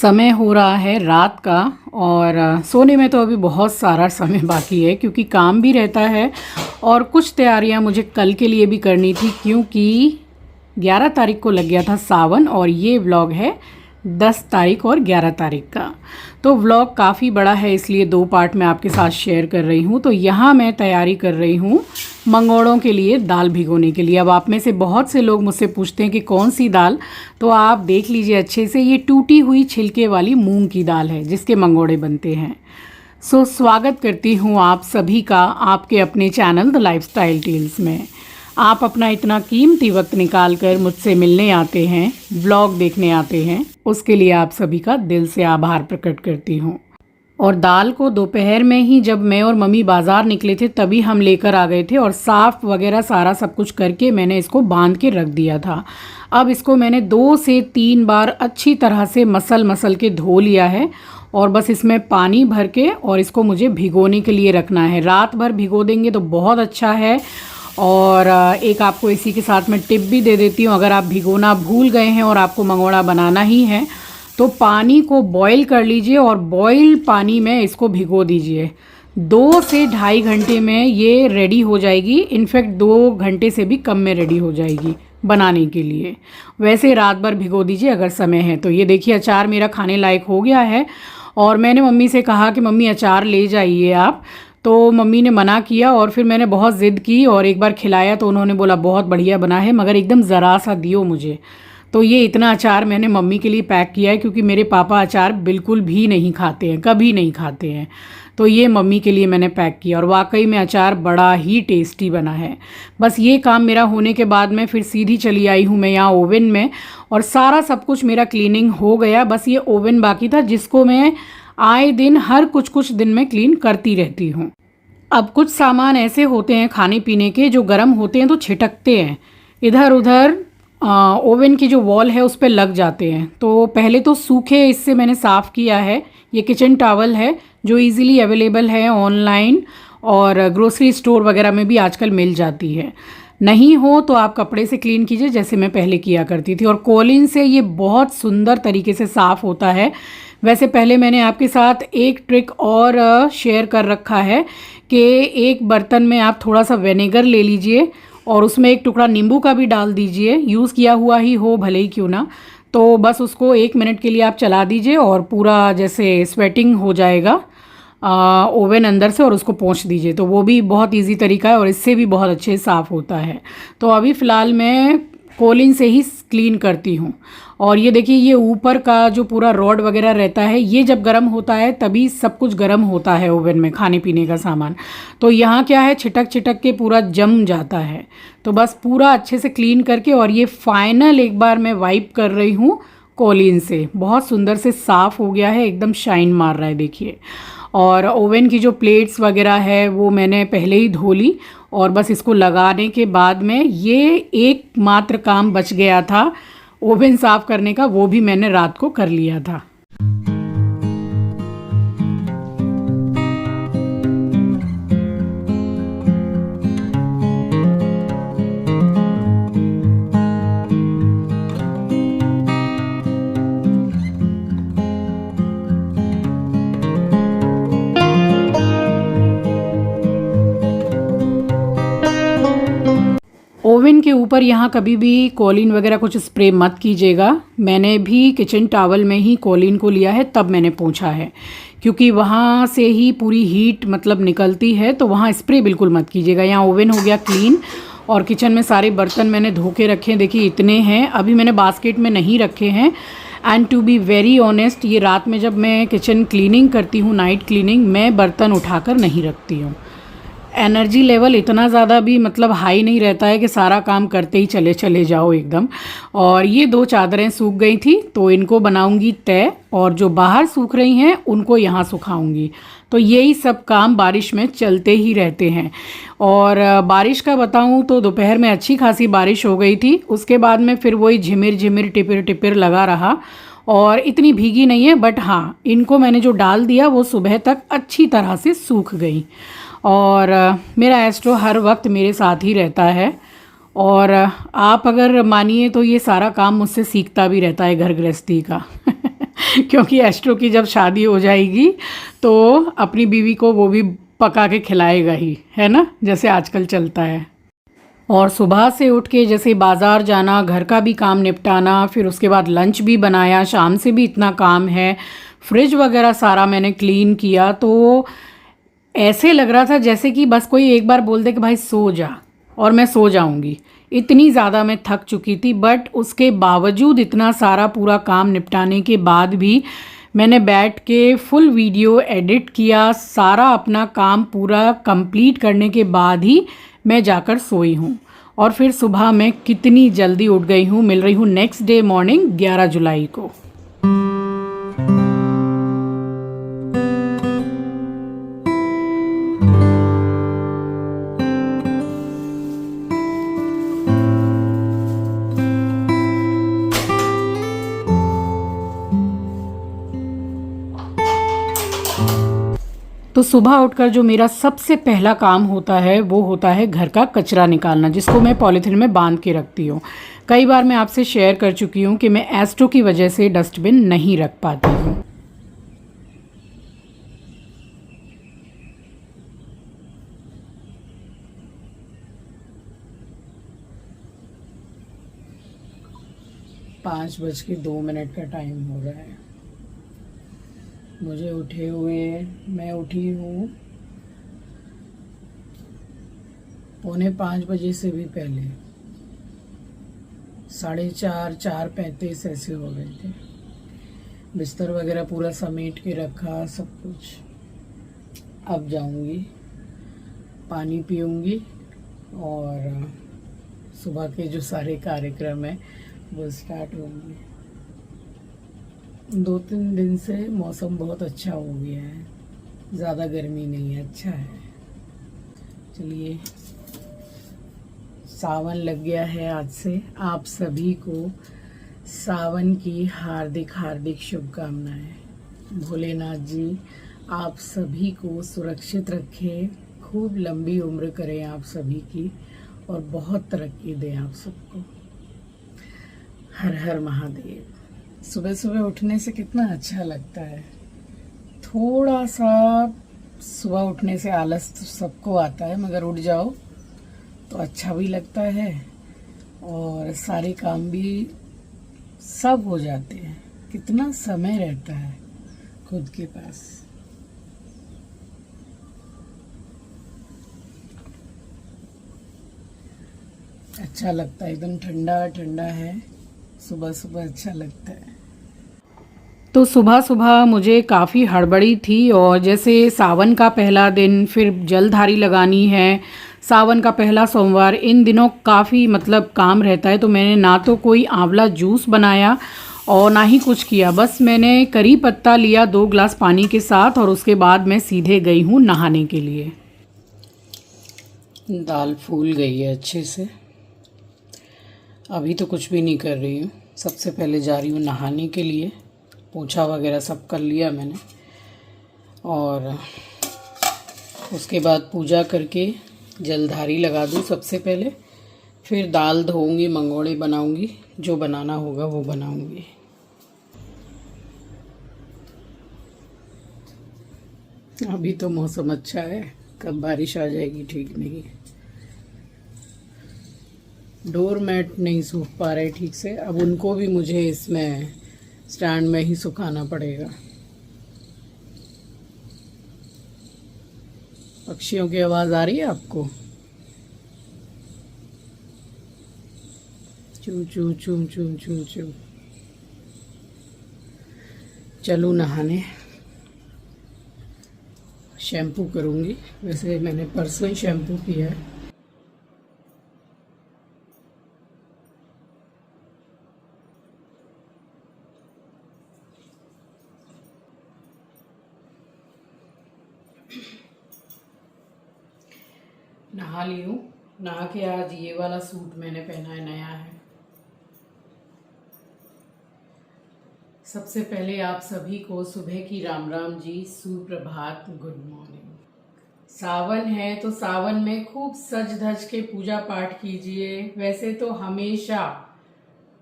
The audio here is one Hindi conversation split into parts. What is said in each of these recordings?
समय हो रहा है रात का और सोने में तो अभी बहुत सारा समय बाकी है क्योंकि काम भी रहता है और कुछ तैयारियां मुझे कल के लिए भी करनी थी क्योंकि 11 तारीख को लग गया था सावन और ये व्लॉग है 10 तारीख और 11 तारीख का। तो व्लॉग काफ़ी बड़ा है इसलिए 2 पार्ट में आपके साथ शेयर कर रही हूँ। तो यहाँ मैं तैयारी कर रही हूँ मंगोड़ों के लिए दाल भिगोने के लिए। अब आप में से बहुत से लोग मुझसे पूछते हैं कि कौन सी दाल, तो आप देख लीजिए अच्छे से, ये टूटी हुई छिलके वाली मूंग की दाल है जिसके मंगोड़े बनते हैं। स्वागत करती हूँ आप सभी का आपके अपने चैनल द लाइफस्टाइल टेल्स में। आप अपना इतना कीमती वक्त निकाल कर मुझसे मिलने आते हैं, व्लॉग देखने आते हैं, उसके लिए आप सभी का दिल से आभार प्रकट करती हूँ। और दाल को दोपहर में ही जब मैं और मम्मी बाज़ार निकले थे तभी हम लेकर आ गए थे और साफ़ वगैरह सारा सब कुछ करके मैंने इसको बांध के रख दिया था। अब इसको मैंने 2 से 3 बार अच्छी तरह से मसल के धो लिया है और बस इसमें पानी भर के और इसको मुझे भिगोने के लिए रखना है। रात भर भिगो देंगे तो बहुत अच्छा है। और एक आपको इसी के साथ मैं टिप भी दे देती हूँ, अगर आप भिगोना भूल गए हैं और आपको मंगोड़ा बनाना ही है तो पानी को बॉईल कर लीजिए और बॉईल पानी में इसको भिगो दीजिए। 2 से ढाई घंटे में ये रेडी हो जाएगी। इनफैक्ट 2 घंटे से भी कम में रेडी हो जाएगी बनाने के लिए। वैसे रात भर भिगो दीजिए अगर समय है तो। ये देखिए अचार मेरा खाने लायक हो गया है और मैंने मम्मी से कहा कि मम्मी अचार ले जाइए आप, तो मम्मी ने मना किया और फिर मैंने बहुत ज़िद की और एक बार खिलाया तो उन्होंने बोला बहुत बढ़िया बना है मगर एकदम ज़रा सा दियो मुझे। तो ये इतना अचार मैंने मम्मी के लिए पैक किया है क्योंकि मेरे पापा अचार बिल्कुल भी नहीं खाते हैं, कभी नहीं खाते हैं। तो ये मम्मी के लिए मैंने पैक किया और वाकई में अचार बड़ा ही टेस्टी बना है। बस ये काम मेरा होने के बाद मैं फिर सीधी चली आई हूँ मैं यहाँ ओवन में और सारा सब कुछ मेरा क्लीनिंग हो गया। बस ये ओवन बाकी था जिसको मैं आए दिन हर कुछ दिन में क्लीन करती रहती हूँ। अब कुछ सामान ऐसे होते हैं खाने पीने के जो गर्म होते हैं तो छिटकते हैं, इधर उधर ओवन की जो वॉल है उस पर लग जाते हैं। तो पहले तो सूखे इससे मैंने साफ़ किया है। ये किचन टॉवल है जो इजीली अवेलेबल है ऑनलाइन और ग्रोसरी स्टोर वगैरह में भी आजकल मिल जाती है। नहीं हो तो आप कपड़े से क्लीन कीजिए जैसे मैं पहले किया करती थी। और कोलिन से ये बहुत सुंदर तरीके से साफ़ होता है। वैसे पहले मैंने आपके साथ एक ट्रिक और शेयर कर रखा है कि एक बर्तन में आप थोड़ा सा विनेगर ले लीजिए और उसमें एक टुकड़ा नींबू का भी डाल दीजिए, यूज़ किया हुआ ही हो भले ही क्यों ना। तो बस उसको 1 मिनट के लिए आप चला दीजिए और पूरा जैसे स्वेटिंग हो जाएगा ओवन अंदर से और उसको पोंछ दीजिए। तो वो भी बहुत इजी तरीका है और इससे भी बहुत अच्छे साफ़ होता है। तो अभी फ़िलहाल मैं कोलिन से ही क्लीन करती हूँ। और ये देखिए ये ऊपर का जो पूरा रॉड वगैरह रहता है ये जब गर्म होता है तभी सब कुछ गर्म होता है ओवन में, खाने पीने का सामान। तो यहाँ क्या है छिटक के पूरा जम जाता है। तो बस पूरा अच्छे से क्लीन करके और ये फाइनल एक बार मैं वाइप कर रही हूँ कोलिन से। बहुत सुंदर से साफ़ हो गया है, एकदम शाइन मार रहा है देखिए। और ओवन की जो प्लेट्स वगैरह है वो मैंने पहले ही धो ली और बस इसको लगाने के बाद में ये एकमात्र काम बच गया था ओवन साफ़ करने का, वो भी मैंने रात को कर लिया था। ओवन के ऊपर यहाँ कभी भी कोलिन वगैरह कुछ स्प्रे मत कीजिएगा। मैंने भी किचन टॉवल में ही कोलिन को लिया है तब मैंने पोंछा है क्योंकि वहाँ से ही पूरी हीट मतलब निकलती है। तो वहाँ स्प्रे बिल्कुल मत कीजिएगा। यहाँ ओवन हो गया क्लीन और किचन में सारे बर्तन मैंने धो के रखे हैं। देखिए इतने हैं, अभी मैंने बास्केट में नहीं रखे हैं। And to be very honest ये रात में जब मैं किचन क्लीनिंग करती हूँ, नाइट क्लीनिंग, मैं बर्तन उठाकर नहीं रखती हूँ। एनर्जी लेवल इतना ज़्यादा भी मतलब हाई नहीं रहता है कि सारा काम करते ही चले जाओ एकदम। और ये 2 चादरें सूख गई थी तो इनको बनाऊंगी तय और जो बाहर सूख रही हैं उनको यहाँ सुखाऊंगी। तो यही सब काम बारिश में चलते ही रहते हैं। और बारिश का बताऊं तो दोपहर में अच्छी खासी बारिश हो गई थी, उसके बाद में फिर वही झिमिर टिपिर लगा रहा और इतनी भीगी नहीं है। बट हाँ, इनको मैंने जो डाल दिया वो सुबह तक अच्छी तरह से सूख गई। और मेरा एस्ट्रो हर वक्त मेरे साथ ही रहता है और आप अगर मानिए तो ये सारा काम मुझसे सीखता भी रहता है घर गृहस्थी का। क्योंकि एस्ट्रो की जब शादी हो जाएगी तो अपनी बीवी को वो भी पका के खिलाएगा ही, है ना, जैसे आजकल चलता है। और सुबह से उठ के जैसे बाज़ार जाना, घर का भी काम निपटाना, फिर उसके बाद लंच भी बनाया, शाम से भी इतना काम है, फ्रिज वगैरह सारा मैंने क्लीन किया, तो ऐसे लग रहा था जैसे कि बस कोई एक बार बोल दे कि भाई सो जा, और मैं सो जाऊंगी। इतनी ज़्यादा मैं थक चुकी थी। बट उसके बावजूद, इतना सारा पूरा काम निपटाने के बाद भी मैंने बैठ के फुल वीडियो एडिट किया। सारा अपना काम पूरा कंप्लीट करने के बाद ही मैं जाकर सोई हूँ। और फिर सुबह मैं कितनी जल्दी उठ गई हूँ, मिल रही हूँ नेक्स्ट डे मॉर्निंग 11 जुलाई को। तो सुबह उठकर जो मेरा सबसे पहला काम होता है वो होता है घर का कचरा निकालना, जिसको मैं पॉलीथीन में बांध के रखती हूँ। कई बार मैं आपसे शेयर कर चुकी हूँ कि मैं एस्ट्रो की वजह से डस्टबिन नहीं रख पाती हूँ। पाँच बज के 2 मिनट का टाइम हो रहा है मुझे उठे हुए। मैं उठी हूँ 4:45 बजे से भी पहले, 4:30, 4:35 ऐसे हो गए थे। बिस्तर वगैरह पूरा समेट के रखा, सब कुछ। अब जाऊंगी, पानी पीऊंगी और सुबह के जो सारे कार्यक्रम है वो स्टार्ट होंगे। 2-3 दिन से मौसम बहुत अच्छा हो गया है, ज़्यादा गर्मी नहीं है, अच्छा है। चलिए, सावन लग गया है आज से। आप सभी को सावन की हार्दिक हार्दिक शुभकामनाएं। भोलेनाथ जी आप सभी को सुरक्षित रखें, खूब लंबी उम्र करें आप सभी की, और बहुत तरक्की दें आप सबको। हर हर महादेव। सुबह सुबह उठने से कितना अच्छा लगता है। थोड़ा सा सुबह उठने से आलस तो सबको आता है, मगर उठ जाओ तो अच्छा भी लगता है और सारे काम भी सब हो जाते हैं। कितना समय रहता है खुद के पास। अच्छा लगता है, एकदम ठंडा ठंडा है, सुबह सुबह अच्छा लगता है। तो सुबह सुबह मुझे काफ़ी हड़बड़ी थी, और जैसे सावन का पहला दिन, फिर जलधारी लगानी है, सावन का पहला सोमवार, इन दिनों काफ़ी मतलब काम रहता है। तो मैंने ना तो कोई आंवला जूस बनाया और ना ही कुछ किया, बस मैंने करी पत्ता लिया 2 ग्लास पानी के साथ, और उसके बाद मैं सीधे गई हूँ नहाने के लिए। दाल फूल गई है अच्छे से। अभी तो कुछ भी नहीं कर रही हूँ, सबसे पहले जा रही हूँ नहाने के लिए। पोछा वगैरह सब कर लिया मैंने, और उसके बाद पूजा करके जलधारी लगा दूँ सबसे पहले, फिर दाल धोऊंगी, मंगोड़े बनाऊंगी, जो बनाना होगा वो बनाऊंगी। अभी तो मौसम अच्छा है, कब बारिश आ जाएगी ठीक नहीं। डोर मैट नहीं सूख पा रहे ठीक से, अब उनको भी मुझे इसमें स्टैंड में ही सुखाना पड़ेगा। पक्षियों की आवाज़ आ रही है आपको? चू चू चू चू चू चू। चलूँ नहाने, शैम्पू करूँगी। वैसे मैंने परसों ही शैम्पू किया है। नहा ली हूँ। नहा के आज ये वाला सूट मैंने पहना है, नया है। सबसे पहले आप सभी को सुबह की राम राम जी, सुप्रभात, गुड मॉर्निंग। सावन है तो सावन में खूब सज धज के पूजा पाठ कीजिए। वैसे तो हमेशा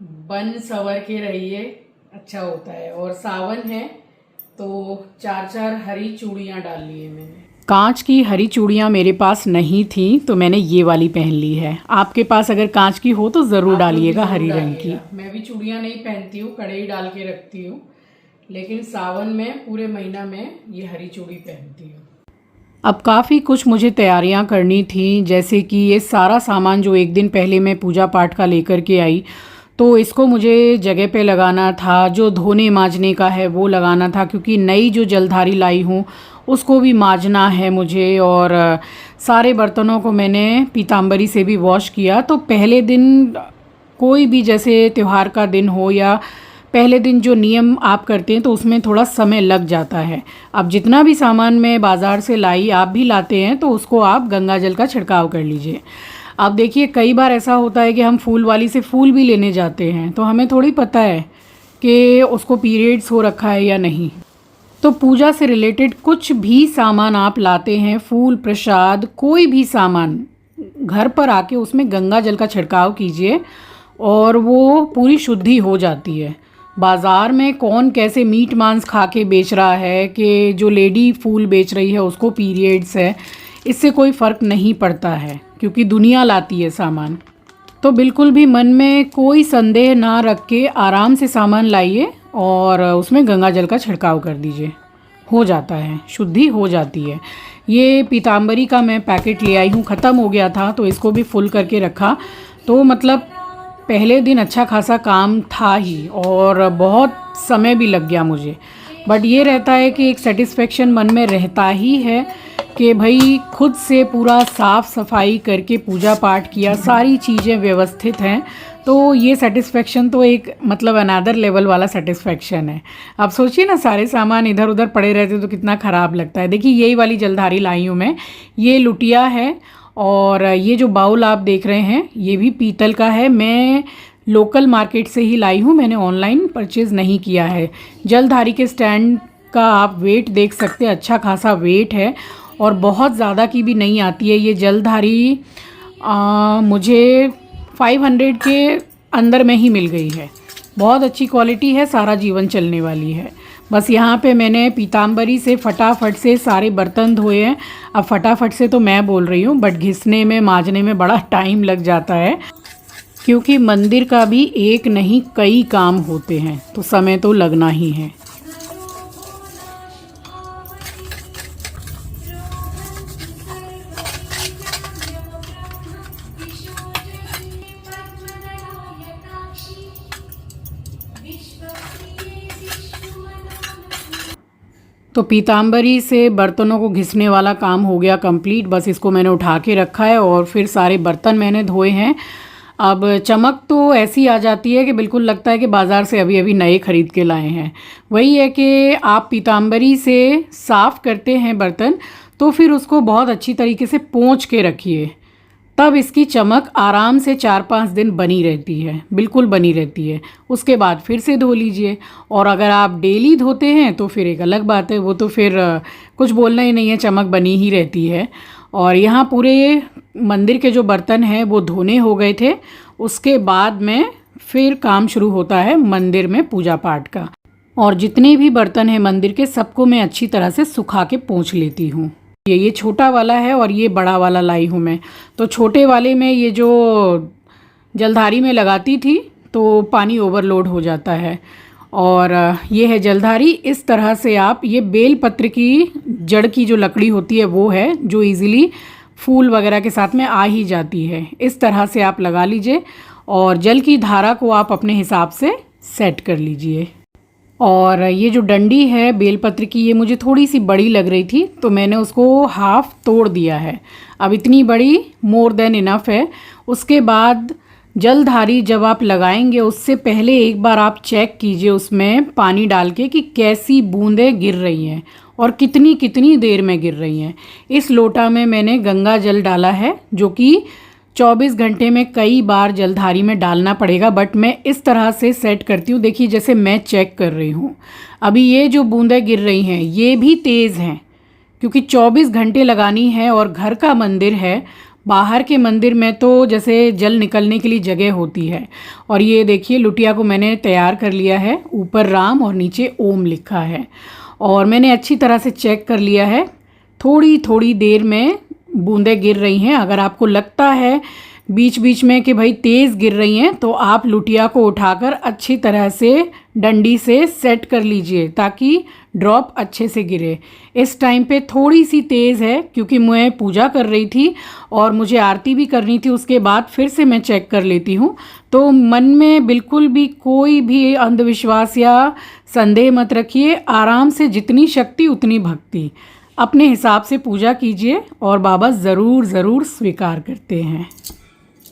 बन संवर के रहिए, अच्छा होता है। और सावन है तो 4-4 हरी चूड़ियाँ डाल ली है मैंने। कांच की हरी चूड़ियाँ मेरे पास नहीं थी तो मैंने ये वाली पहन ली है। आपके पास अगर कांच की हो तो ज़रूर डालिएगा हरी रंग की। मैं भी चूड़ियाँ नहीं पहनती हूँ, कड़े ही डाल के रखती हूँ, लेकिन सावन में पूरे महीना में ये हरी चूड़ी पहनती हूँ। अब काफ़ी कुछ मुझे तैयारियां करनी थी, जैसे कि ये सारा सामान जो एक दिन पहले मैं पूजा पाठ का लेकर के आई, तो इसको मुझे जगह पे लगाना था। जो धोने मांजने का है वो लगाना था, क्योंकि नई जो जलधारी लाई हूँ उसको भी मांजना है मुझे। और सारे बर्तनों को मैंने पीताम्बरी से भी वॉश किया। तो पहले दिन कोई भी जैसे त्यौहार का दिन हो या पहले दिन जो नियम आप करते हैं तो उसमें थोड़ा समय लग जाता है। अब जितना भी सामान मैं बाज़ार से लाई, आप भी लाते हैं, तो उसको आप गंगा जल का छिड़काव कर लीजिए। अब देखिए कई बार ऐसा होता है कि हम फूल वाली से फूल भी लेने जाते हैं, तो हमें थोड़ी पता है कि उसको पीरियड्स हो रखा है या नहीं। तो पूजा से रिलेटेड कुछ भी सामान आप लाते हैं, फूल प्रसाद कोई भी सामान, घर पर आके उसमें गंगा जल का छिड़काव कीजिए और वो पूरी शुद्धि हो जाती है। बाज़ार में कौन कैसे मीट मांस खा के बेच रहा है कि जो लेडी फूल बेच रही है उसको पीरियड्स है, इससे कोई फ़र्क नहीं पड़ता है, क्योंकि दुनिया लाती है सामान। तो बिल्कुल भी मन में कोई संदेह ना रख के आराम से सामान लाइए और उसमें गंगा जल का छिड़काव कर दीजिए, हो जाता है, शुद्धि हो जाती है। ये पीताम्बरी का मैं पैकेट ले आई हूँ, ख़त्म हो गया था तो इसको भी फुल करके रखा। तो मतलब पहले दिन अच्छा खासा काम था ही और बहुत समय भी लग गया मुझे, बट ये रहता है कि एक सेटिस्फेक्शन मन में रहता ही है कि भाई खुद से पूरा साफ़ सफाई करके पूजा पाठ किया, सारी चीज़ें व्यवस्थित हैं, तो ये सेटिस्फेक्शन तो एक मतलब अनदर लेवल वाला सेटिस्फेक्शन है। अब सोचिए ना, सारे सामान इधर उधर पड़े रहते तो कितना ख़राब लगता है। देखिए यही वाली जलधारी लाई हूँ मैं, ये लुटिया है। और ये जो बाउल आप देख रहे हैं ये भी पीतल का है, मैं लोकल मार्केट से ही लाई हूँ, मैंने ऑनलाइन परचेज़ नहीं किया है। जलधारी के स्टैंड का आप वेट देख सकते हैं, अच्छा खासा वेट है और बहुत ज़्यादा की भी नहीं आती है ये जलधारी। मुझे 500 के अंदर में ही मिल गई है, बहुत अच्छी क्वालिटी है, सारा जीवन चलने वाली है। बस यहाँ पे मैंने पीताम्बरी से फटाफट से सारे बर्तन धोए हैं। अब फटाफट से तो मैं बोल रही हूँ, बट घिसने में मांजने में बड़ा टाइम लग जाता है, क्योंकि मंदिर का भी एक नहीं कई काम होते हैं, तो समय तो लगना ही है। तो पीताम्बरी से बर्तनों को घिसने वाला काम हो गया कंप्लीट। बस इसको मैंने उठा के रखा है और फिर सारे बर्तन मैंने धोए हैं। अब चमक तो ऐसी आ जाती है कि बिल्कुल लगता है कि बाज़ार से अभी अभी नए ख़रीद के लाए हैं। वही है कि आप पीताम्बरी से साफ़ करते हैं बर्तन तो फिर उसको बहुत अच्छी तरीके से पोंछ के रखिए, तब इसकी चमक आराम से 4-5 दिन बनी रहती है, बिल्कुल बनी रहती है। उसके बाद फिर से धो लीजिए। और अगर आप डेली धोते हैं तो फिर एक अलग बात है, वो तो फिर कुछ बोलना ही नहीं है, चमक बनी ही रहती है। और यहाँ पूरे मंदिर के जो बर्तन हैं वो धोने हो गए थे। उसके बाद में फिर काम शुरू होता है मंदिर में पूजा पाठ का। और जितने भी बर्तन हैं मंदिर के, सबको मैं अच्छी तरह से सुखा के पोंछ लेती हूँ। ये छोटा वाला है और ये बड़ा वाला लाई हूँ मैं। तो छोटे वाले में ये जो जलधारी में लगाती थी तो पानी ओवरलोड हो जाता है। और ये है जलधारी। इस तरह से आप, ये बेल पत्र की जड़ की जो लकड़ी होती है वो है, जो इजीली फूल वगैरह के साथ में आ ही जाती है। इस तरह से आप लगा लीजिए और जल की धारा को आप अपने हिसाब से सेट कर लीजिए। और ये जो डंडी है बेलपत्र की, ये मुझे थोड़ी सी बड़ी लग रही थी तो मैंने उसको हाफ तोड़ दिया है। अब इतनी बड़ी मोर देन इनफ है। उसके बाद जलधारी जब आप लगाएंगे उससे पहले एक बार आप चेक कीजिए उसमें पानी डाल के कि कैसी बूंदें गिर रही हैं और कितनी कितनी देर में गिर रही हैं। इस लोटा में मैंने गंगा जल डाला है, जो कि 24 घंटे में कई बार जलधारी में डालना पड़ेगा, बट मैं इस तरह से सेट करती हूँ। देखिए जैसे मैं चेक कर रही हूँ, अभी ये जो बूंदें गिर रही हैं ये भी तेज़ हैं, क्योंकि 24 घंटे लगानी है और घर का मंदिर है। बाहर के मंदिर में तो जैसे जल निकलने के लिए जगह होती है। और ये देखिए लुटिया को मैंने तैयार कर लिया है, ऊपर राम और नीचे ओम लिखा है। और मैंने अच्छी तरह से चेक कर लिया है, थोड़ी थोड़ी देर में बूंदें गिर रही हैं। अगर आपको लगता है बीच बीच में कि भाई तेज़ गिर रही हैं तो आप लुटिया को उठाकर अच्छी तरह से डंडी से सेट कर लीजिए ताकि ड्रॉप अच्छे से गिरे। इस टाइम पे थोड़ी सी तेज़ है क्योंकि मैं पूजा कर रही थी और मुझे आरती भी करनी थी, उसके बाद फिर से मैं चेक कर लेती हूँ। तो मन में बिल्कुल भी कोई भी अंधविश्वास या संदेह मत रखिए, आराम से जितनी शक्ति उतनी भक्ति, अपने हिसाब से पूजा कीजिए और बाबा ज़रूर ज़रूर स्वीकार करते हैं।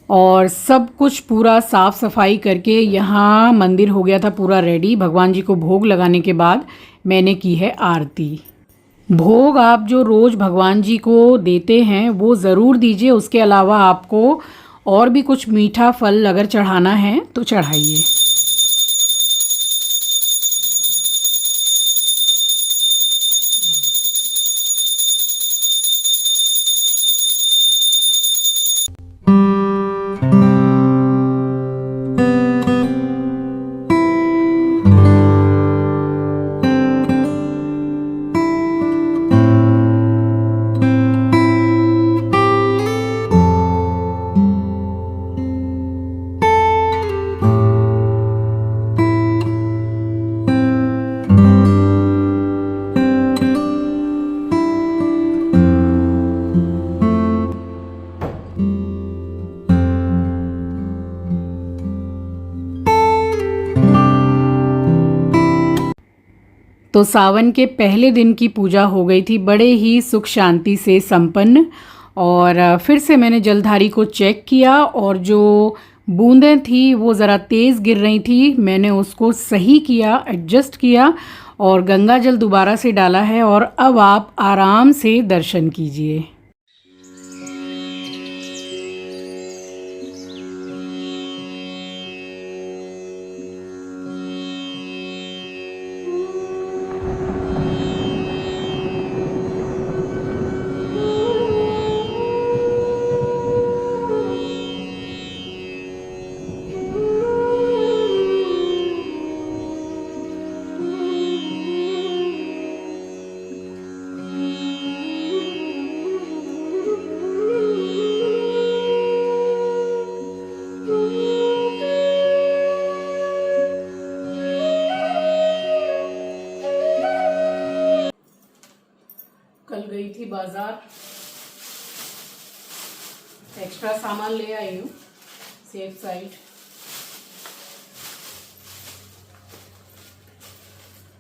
और सब कुछ पूरा साफ़ सफाई करके यहाँ मंदिर हो गया था पूरा रेडी। भगवान जी को भोग लगाने के बाद मैंने की है आरती। भोग आप जो रोज़ भगवान जी को देते हैं वो ज़रूर दीजिए, उसके अलावा आपको और भी कुछ मीठा फल अगर चढ़ाना है तो चढ़ाइए। तो सावन के पहले दिन की पूजा हो गई थी बड़े ही सुख शांति से संपन्न। और फिर से मैंने जलधारी को चेक किया और जो बूंदें थी वो ज़रा तेज़ गिर रही थी, मैंने उसको सही किया, एडजस्ट किया और गंगा जल दोबारा से डाला है। और अब आप आराम से दर्शन कीजिए। कल गई थी बाजार, एक्स्ट्रा सामान ले आई हूँ सेफ साइड।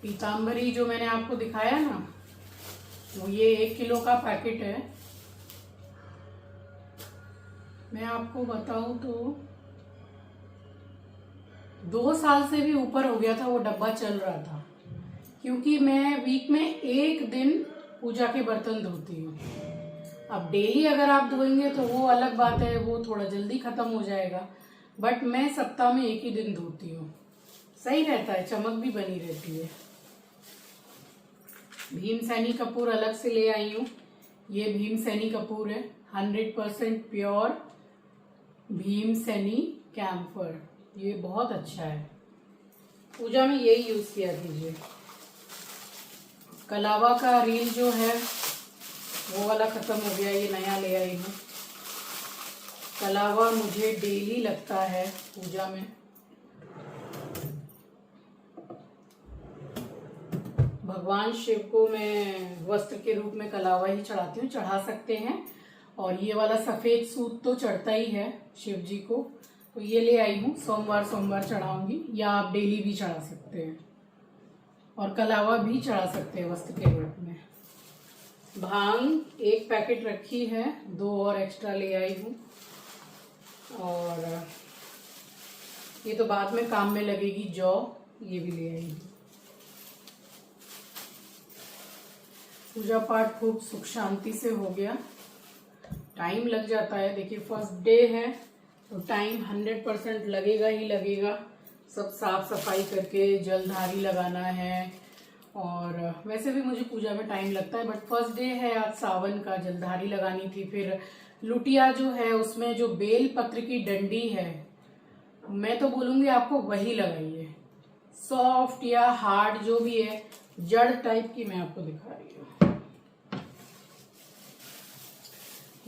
पीताम्बरी जो मैंने आपको दिखाया ना, वो ये 1 किलो का पैकेट है। मैं आपको बताऊं तो 2 साल से भी ऊपर हो गया था वो डब्बा चल रहा था, क्योंकि मैं वीक में 1 दिन पूजा के बर्तन धोती हूँ। अब डेली अगर आप धोएंगे तो वो अलग बात है, वो थोड़ा जल्दी खत्म हो जाएगा, बट मैं सप्ताह में 1 ही दिन धोती हूँ। सही रहता है, चमक भी बनी रहती है। भीमसेनी कपूर अलग से ले आई हूँ। ये भीमसेनी कपूर है, 100% प्योर भीमसेनी कैम्फर। ये बहुत अच्छा है, पूजा में यही यूज किया कीजिए। कलावा का रील जो है वो वाला खत्म हो गया, ये नया ले आई हूँ। कलावा मुझे डेली लगता है पूजा में। भगवान शिव को मैं वस्त्र के रूप में कलावा ही चढ़ाती हूँ, चढ़ा सकते हैं। और ये वाला सफ़ेद सूत तो चढ़ता ही है शिव जी को, तो ये ले आई हूँ। सोमवार सोमवार चढ़ाऊंगी, या आप डेली भी चढ़ा सकते हैं और कलावा भी चढ़ा सकते हैं वस्त्र के रूप में। भांग 1 पैकेट रखी है, 2 और एक्स्ट्रा ले आई हूँ। और ये तो बाद में काम में लगेगी, जौ ये भी ले आई हूँ। पूजा पाठ खूब सुख शांति से हो गया। टाइम लग जाता है, देखिए फर्स्ट डे है तो टाइम 100% लगेगा ही लगेगा। सब साफ सफाई करके जलधारी लगाना है, और वैसे भी मुझे पूजा में टाइम लगता है, बट फर्स्ट डे है आज सावन का, जलधारी लगानी थी, फिर लुटिया जो है उसमें जो बेल पत्र की डंडी है, मैं तो बोलूंगी आपको वही लगाइए। सॉफ्ट या हार्ड जो भी है, जड़ टाइप की मैं आपको दिखा रही हूँ।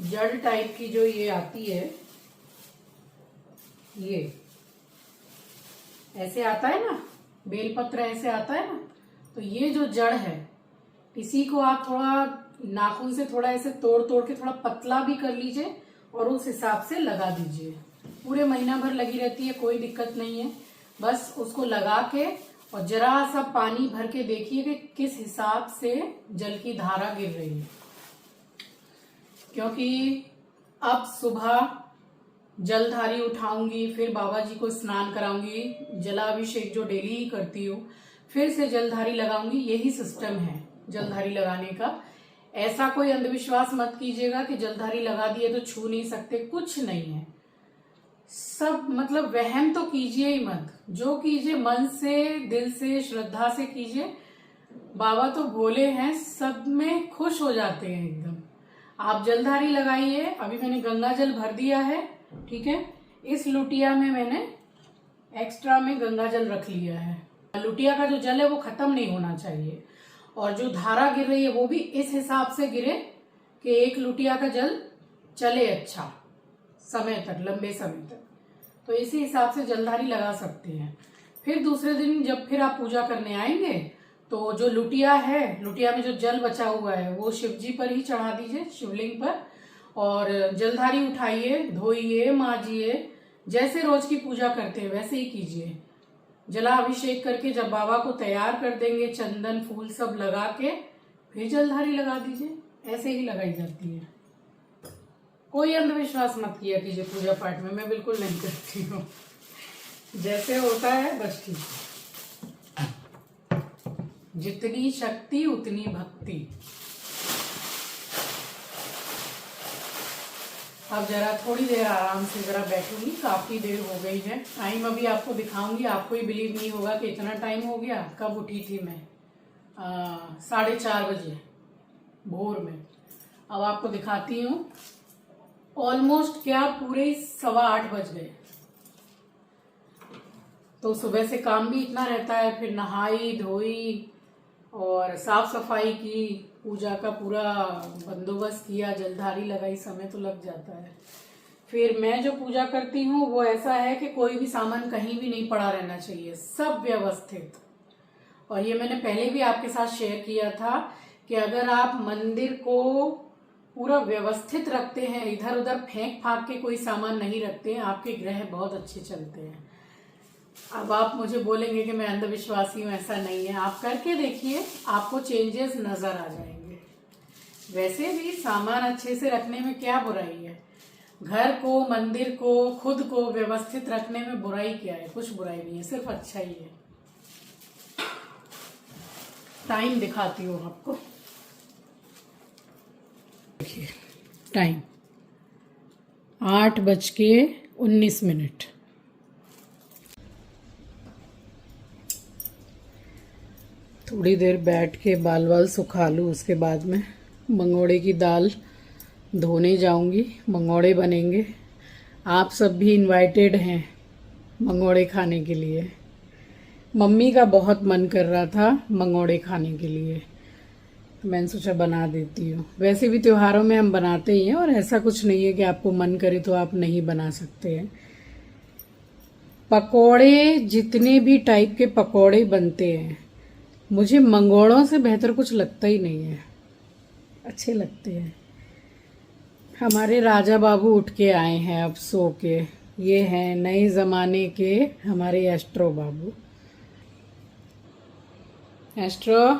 जड़ टाइप की जो ये आती है, ये ऐसे आता है ना, बेलपत्र ऐसे आता है ना, तो ये जो जड़ है, इसी को आप थोड़ा नाखून से थोड़ा ऐसे तोड़ तोड़ के थोड़ा पतला भी कर लीजिए और उस हिसाब से लगा दीजिए। पूरे महीना भर लगी रहती है, कोई दिक्कत नहीं है। बस उसको लगा के और जरा सा पानी भर के देखिए कि किस हिसाब से जल की धारा गिर रही है। क्योंकि अब सुबह जलधारी उठाऊंगी, फिर बाबा जी को स्नान कराऊंगी, जलाभिषेक जो डेली ही करती हूँ, फिर से जलधारी लगाऊंगी। यही सिस्टम है जलधारी लगाने का। ऐसा कोई अंधविश्वास मत कीजिएगा कि जलधारी लगा दिए तो छू नहीं सकते, कुछ नहीं है। सब मतलब वहम तो कीजिए ही मत, जो कीजिए मन से, दिल से, श्रद्धा से कीजिए। बाबा तो बोले हैं, सब में खुश हो जाते हैं एकदम। आप जलधारी लगाइए। अभी मैंने गंगा जल भर दिया है, ठीक है। इस लुटिया में मैंने एक्स्ट्रा में गंगा जल रख लिया है। लुटिया का जो जल है वो खत्म नहीं होना चाहिए, और जो धारा गिर रही है वो भी इस हिसाब से गिरे कि एक लुटिया का जल चले अच्छा समय तक, लंबे समय तक। तो इसी हिसाब से जलधारी लगा सकते हैं। फिर दूसरे दिन जब फिर आप पूजा करने आएंगे तो जो लुटिया है, लुटिया में जो जल बचा हुआ है वो शिव जी पर ही चढ़ा दीजिए, शिवलिंग पर, और जलधारी उठाइए, धोइए, माजिए, जैसे रोज की पूजा करते हैं वैसे ही कीजिए। जलाभिषेक करके जब बाबा को तैयार कर देंगे, चंदन फूल सब लगा के, फिर जलधारी लगा दीजिए। ऐसे ही लगाई जाती है। कोई अंधविश्वास मत किया कीजिए पूजा पाठ में, मैं बिल्कुल नहीं करती हूँ। जैसे होता है बस ठीक। जितनी शक्ति उतनी भक्ति। अब जरा थोड़ी देर आराम से जरा बैठूंगी, काफी देर हो गई है। टाइम अभी आपको दिखाऊंगी, आपको ही बिलीव नहीं होगा कि इतना टाइम हो गया। कब उठी थी मैं? 4:30 बजे भोर में। अब आपको दिखाती हूँ। ऑलमोस्ट क्या पूरे 7:15 बज गए। तो सुबह से काम भी इतना रहता है, फिर नहाई धोई और साफ सफाई की, पूजा का पूरा बंदोबस्त किया, जलधारी लगाई, समय तो लग जाता है। फिर मैं जो पूजा करती हूँ वो ऐसा है कि कोई भी सामान कहीं भी नहीं पड़ा रहना चाहिए, सब व्यवस्थित। और ये मैंने पहले भी आपके साथ शेयर किया था कि अगर आप मंदिर को पूरा व्यवस्थित रखते हैं, इधर उधर फेंक फाक के कोई सामान नहीं रखते हैं, आपके ग्रह बहुत अच्छे चलते हैं। अब आप मुझे बोलेंगे कि मैं अंधविश्वासी हूँ, ऐसा नहीं है। आप करके देखिए, आपको चेंजेस नजर आ जाएंगे। वैसे भी सामान अच्छे से रखने में क्या बुराई है? घर को, मंदिर को, खुद को व्यवस्थित रखने में बुराई क्या है? कुछ बुराई नहीं है, सिर्फ अच्छा ही है। टाइम दिखाती हूँ आपको, देखिए टाइम 8:19। थोड़ी देर बैठ के बाल वाल सुखा लूँ, उसके बाद में मंगोड़े की दाल धोने जाऊंगी। मंगोड़े बनेंगे, आप सब भी इनवाइटेड हैं मंगोड़े खाने के लिए। मम्मी का बहुत मन कर रहा था मंगोड़े खाने के लिए, तो मैंने सोचा बना देती हूँ। वैसे भी त्योहारों में हम बनाते ही हैं, और ऐसा कुछ नहीं है कि आपको मन करे तो आप नहीं बना सकते हैं। पकोड़े, जितने भी टाइप के पकोड़े बनते हैं, मुझे मंगोड़ों से बेहतर कुछ लगता ही नहीं है, अच्छे लगते हैं। हमारे राजा बाबू उठ के आए हैं अब सो के। ये हैं नए ज़माने के हमारे एस्ट्रो बाबू। एस्ट्रो,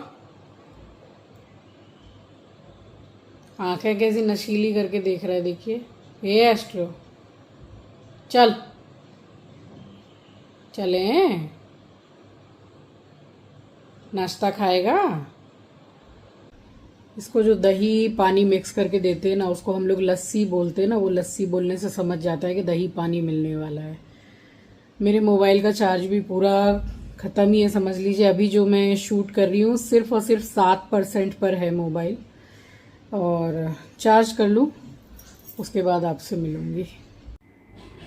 आंखें कैसी नशीली करके देख रहा है, देखिए। ये एस्ट्रो, चल चलें, नाश्ता खाएगा। इसको जो दही पानी मिक्स करके देते हैं ना, उसको हम लोग लस्सी बोलते हैं ना। वो लस्सी बोलने से समझ जाता है कि दही पानी मिलने वाला है। मेरे मोबाइल का चार्ज भी पूरा ख़त्म ही है, समझ लीजिए। अभी जो मैं शूट कर रही हूँ सिर्फ और सिर्फ 7% पर है मोबाइल, और चार्ज कर लूँ उसके बाद आपसे मिलूँगी।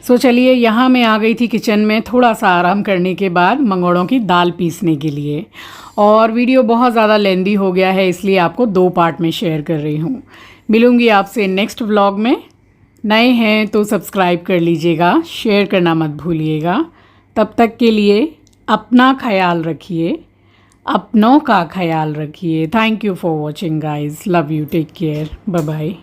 सो चलिए, यहाँ मैं आ गई थी किचन में थोड़ा सा आराम करने के बाद मंगोड़ों की दाल पीसने के लिए। और वीडियो बहुत ज़्यादा लेंदी हो गया है, इसलिए आपको 2 पार्ट में शेयर कर रही हूँ। मिलूँगी आपसे नेक्स्ट व्लॉग में। नए हैं तो सब्सक्राइब कर लीजिएगा, शेयर करना मत भूलिएगा। तब तक के लिए अपना ख्याल रखिए, अपनों का ख्याल रखिए। Thank you for watching guys, love you, take care, bye bye.